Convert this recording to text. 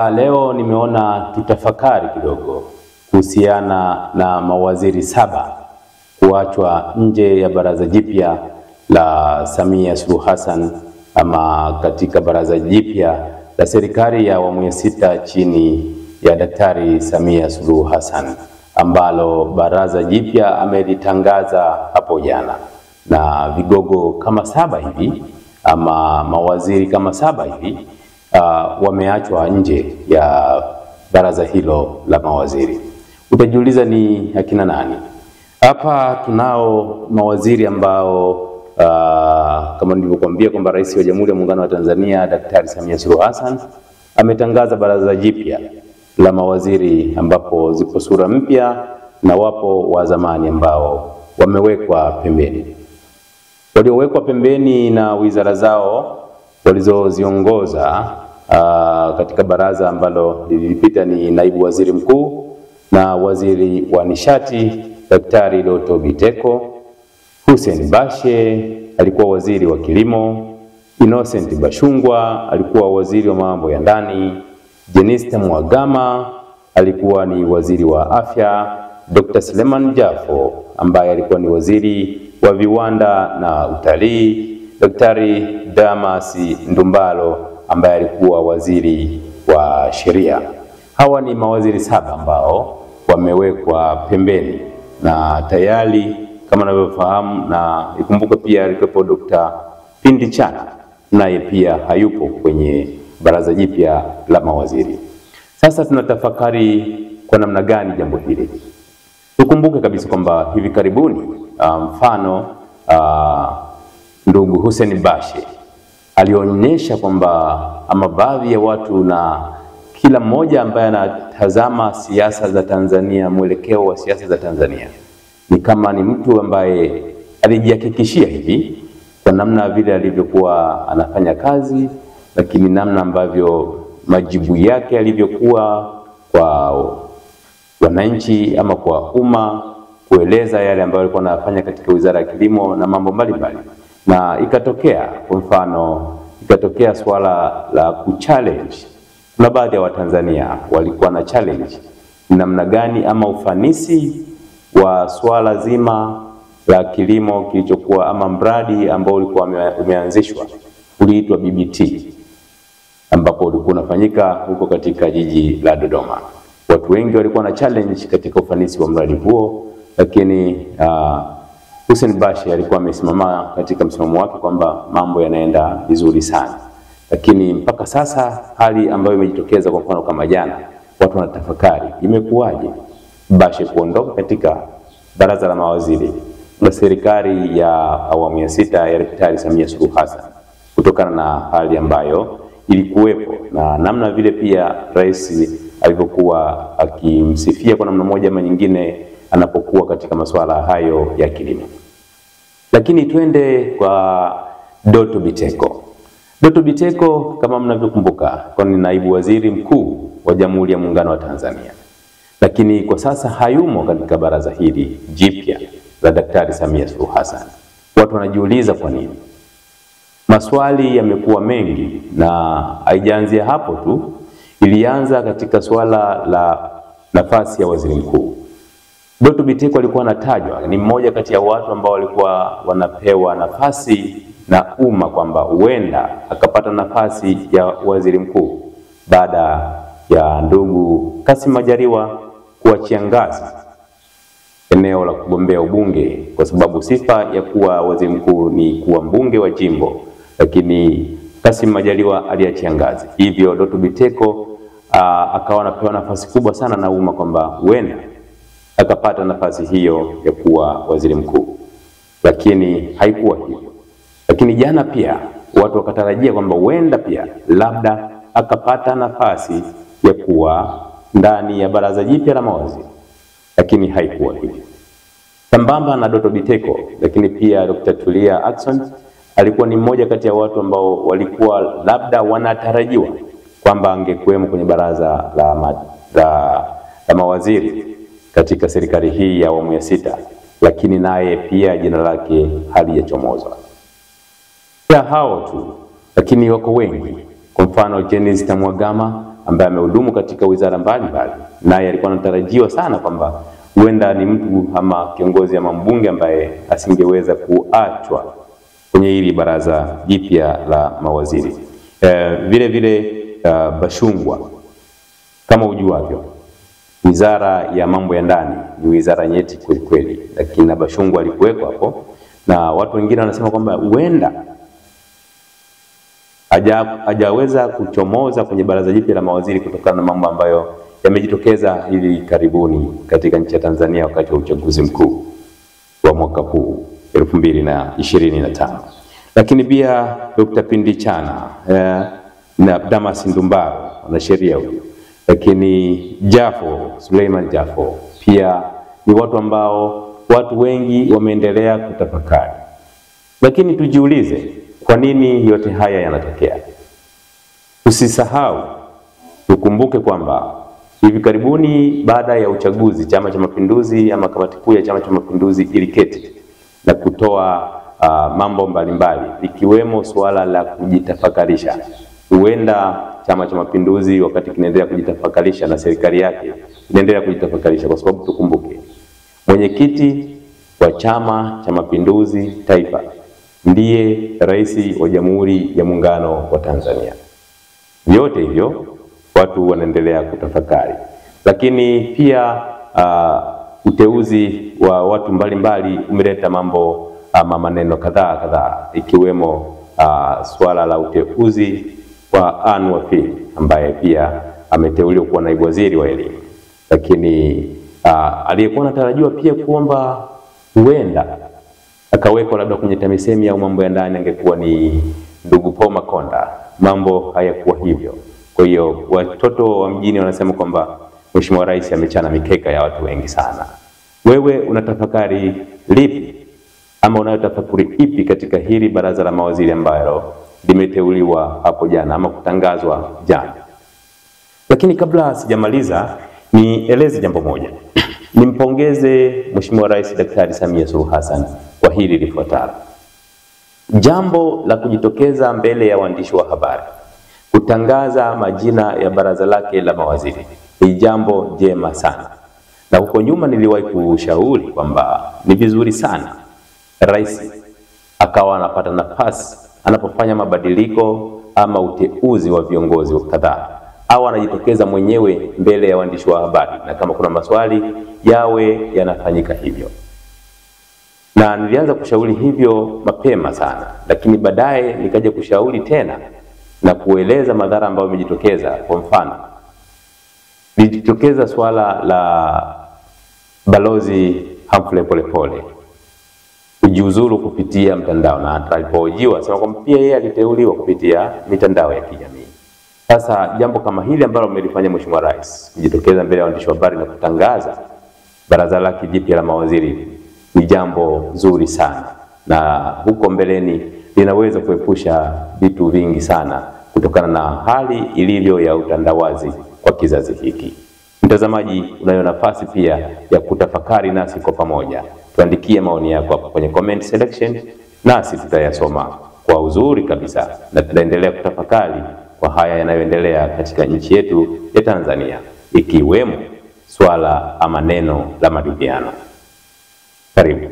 Leo nimeona tutafakari kidogo kuhusiana na mawaziri 7 kuachwa nje ya baraza jipya la Samia Suluhu Hassan, ama katika baraza jipya la serikali ya awamu ya 6 chini ya Daktari Samia Suluhu Hassan, ambalo baraza jipya amelitangaza hapo jana, na vigogo kama 7 hivi ama mawaziri kama 7 hivi wameachwa nje ya baraza hilo la mawaziri. Utajiuliza ni akina nani? Hapa tunao mawaziri ambao kama nilivyokuambia kwamba Rais wa Jamhuri ya Muungano wa Tanzania Daktari Samia Suluhu Hassan ametangaza baraza jipya la mawaziri, ambapo zipo sura mpya na wapo wa zamani ambao wamewekwa pembeni. Waliowekwa pembeni na wizara zao walizoziongoza katika baraza ambalo lilipita ni naibu waziri mkuu na waziri wa nishati Daktari Doto Biteko, Hussein Bashe alikuwa waziri wa kilimo, Innocent Bashungwa alikuwa waziri wa mambo ya ndani, Jenista Mhagama alikuwa ni waziri wa afya, Dr. Suleiman Jafo ambaye alikuwa ni waziri wa viwanda na utalii, Daktari Damas Ndumbaro ambaye alikuwa waziri wa sheria. Hawa ni mawaziri 7 ambao wamewekwa pembeni, na tayari kama unavyofahamu, na ikumbuke pia alikuwepo Dr. Pindi Chana, naye pia hayupo kwenye baraza jipya la mawaziri. Sasa tunatafakari kwa namna gani jambo hili. Tukumbuke kabisa kwamba hivi karibuni mfano ndugu Hussein Bashe alionyesha kwamba ama baadhi ya watu na kila mmoja ambaye anatazama siasa za Tanzania, mwelekeo wa siasa za Tanzania, ni kama ni mtu ambaye alijihakikishia hivi kwa namna vile alivyokuwa anafanya kazi, lakini namna ambavyo majibu yake yalivyokuwa kwa wananchi ama kwa umma, kueleza yale ambayo alikuwa anafanya katika Wizara ya Kilimo na mambo mbalimbali. Na ikatokea kwa mfano, ikatokea swala la kuchallenge, na baadhi ya Watanzania walikuwa na challenge namna gani ama ufanisi wa swala zima la kilimo kilichokuwa ama mradi ambao ulikuwa umeanzishwa uliitwa BBT, ambapo ulikuwa unafanyika huko katika jiji la Dodoma. Watu wengi walikuwa na challenge katika ufanisi wa mradi huo, lakini Hussein Bashe alikuwa amesimama katika msimamo wake kwamba mambo yanaenda vizuri sana. Lakini mpaka sasa hali ambayo imejitokeza, kwa mfano kama jana, watu wanatafakari imekuwaje Bashe kuondoka katika baraza la mawaziri la serikali ya awamu ya 6 ya Daktari Samia Suluhu Hassan, kutokana na hali ambayo ilikuwepo na namna vile pia rais alivyokuwa akimsifia kwa namna moja ama nyingine anapokuwa katika masuala hayo ya kilimo. Lakini twende kwa Doto Biteko. Doto Biteko kama mnavyokumbuka, kwa ni naibu waziri mkuu wa Jamhuri ya Muungano wa Tanzania, lakini kwa sasa hayumo katika baraza hili jipya la Daktari Samia Suluhu Hassan. Watu wanajiuliza kwa nini? Maswali yamekuwa mengi, na haijaanzia hapo tu. Ilianza katika swala la nafasi ya waziri mkuu. Doto Biteko alikuwa anatajwa ni mmoja kati ya watu ambao walikuwa wanapewa nafasi na umma kwamba huenda akapata nafasi ya waziri mkuu baada ya ndugu Kassim Majaliwa kuachia ngazi eneo la kugombea ubunge, kwa sababu sifa ya kuwa waziri mkuu ni kuwa mbunge wa jimbo, lakini Kassim Majaliwa aliachia ngazi. Hivyo Doto Biteko akawa anapewa nafasi kubwa sana na umma kwamba huenda akapata nafasi hiyo ya kuwa waziri mkuu, lakini haikuwa hivyo. Lakini jana pia watu wakatarajia kwamba huenda pia labda akapata nafasi ya kuwa ndani ya baraza jipya la mawaziri, lakini haikuwa hivyo. Sambamba na Doto Biteko, lakini pia Dr. Tulia Ackson alikuwa ni mmoja kati ya watu ambao walikuwa labda wanatarajiwa kwamba angekuwemo kwenye baraza la mawaziri katika serikali hii ya awamu ya 6, lakini naye pia jina lake halijachomoza. Hao tu, lakini wako wengi. Kwa mfano Jenista Mhagama ambaye amehudumu katika wizara mbalimbali, naye alikuwa anatarajiwa sana kwamba huenda ni mtu ama kiongozi ama mbunge ambaye asingeweza kuachwa kwenye hili baraza jipya la mawaziri. Vile vile Bashungwa, kama ujuavyo, wizara ya mambo ya ndani ni wizara nyeti kweli kweli, lakini Bashungwa alikuwekwa hapo, na watu wengine wanasema kwamba huenda hajaweza kuchomoza kwenye baraza jipya la mawaziri kutokana na mambo ambayo yamejitokeza hivi karibuni katika nchi ya Tanzania wakati wa uchaguzi mkuu wa mwaka huu 2025. Lakini pia Dr. Pindi Chana na Damas Ndumbaro, wanasheria huyo, lakini Suleiman Jafo pia ni watu ambao watu wengi wameendelea kutafakari. Lakini tujiulize, kwa nini yote haya yanatokea? Usisahau, tukumbuke kwamba hivi karibuni baada ya uchaguzi, Chama cha Mapinduzi ama kamati kuu ya Chama cha Mapinduzi iliketi na kutoa mambo mbalimbali, ikiwemo suala la kujitafakarisha. Huenda Chama cha Mapinduzi wakati kinaendelea kujitafakarisha na serikali yake inaendelea kujitafakarisha, kwa sababu tukumbuke, mwenyekiti wa Chama cha Mapinduzi Taifa ndiye Rais wa Jamhuri ya Muungano wa Tanzania. Vyote hivyo watu wanaendelea kutafakari. Lakini pia uteuzi wa watu mbalimbali umeleta mambo ama maneno kadhaa, ikiwemo swala la uteuzi wa Anne Wafili ambaye pia ameteuliwa kuwa naibu waziri wa elimu. Lakini aliyekuwa anatarajiwa pia kuomba huenda akawekwa labda kwenye TAMISEMI au mambo ya ndani angekuwa ni ndugu Paul Makonda. Mambo hayakuwa hivyo. Kwa hiyo watoto wa mjini wanasema kwamba Mheshimiwa Rais amechana mikeka ya watu wengi sana. Wewe unatafakari lipi ama unayotafakuri ipi katika hili baraza la mawaziri ambayo limeteuliwa hapo jana ama kutangazwa jana? Lakini kabla sijamaliza, nieleze jambo moja. Nimpongeze Mheshimiwa Rais Daktari Samia Suluhu Hassan kwa hili lifuatalo. Jambo la kujitokeza mbele ya waandishi wa habari kutangaza majina ya baraza lake la mawaziri ni jambo jema sana. Na huko nyuma niliwahi kushauri kwamba ni vizuri sana Rais akawa anapata nafasi anapofanya mabadiliko ama uteuzi wa viongozi kadhaa, au anajitokeza mwenyewe mbele ya waandishi wa habari, na kama kuna maswali yawe yanafanyika hivyo. Na nilianza kushauri hivyo mapema sana, lakini baadaye nikaja kushauri tena na kueleza madhara ambayo yamejitokeza. Kwa mfano, lilijitokeza swala la Balozi Humphrey Polepole kujiuzuru kupitia mtandao, na alipohojiwa sema kwamba pia yeye aliteuliwa kupitia mitandao ya kijamii. Sasa jambo kama hili ambalo amelifanya Mheshimiwa Rais kujitokeza mbele ya waandishi wa habari na kutangaza baraza lake jipya la mawaziri ni jambo zuri sana, na huko mbeleni linaweza kuepusha vitu vingi sana kutokana na hali ilivyo ya utandawazi kwa kizazi hiki. Mtazamaji, unayo nafasi pia ya kutafakari nasi kwa pamoja. Tuandikie maoni yako hapo kwenye comment section, nasi tutayasoma kwa uzuri kabisa, na tutaendelea kutafakari kwa haya yanayoendelea katika nchi yetu ya Tanzania, ikiwemo swala ama neno la maridhiano. Karibu.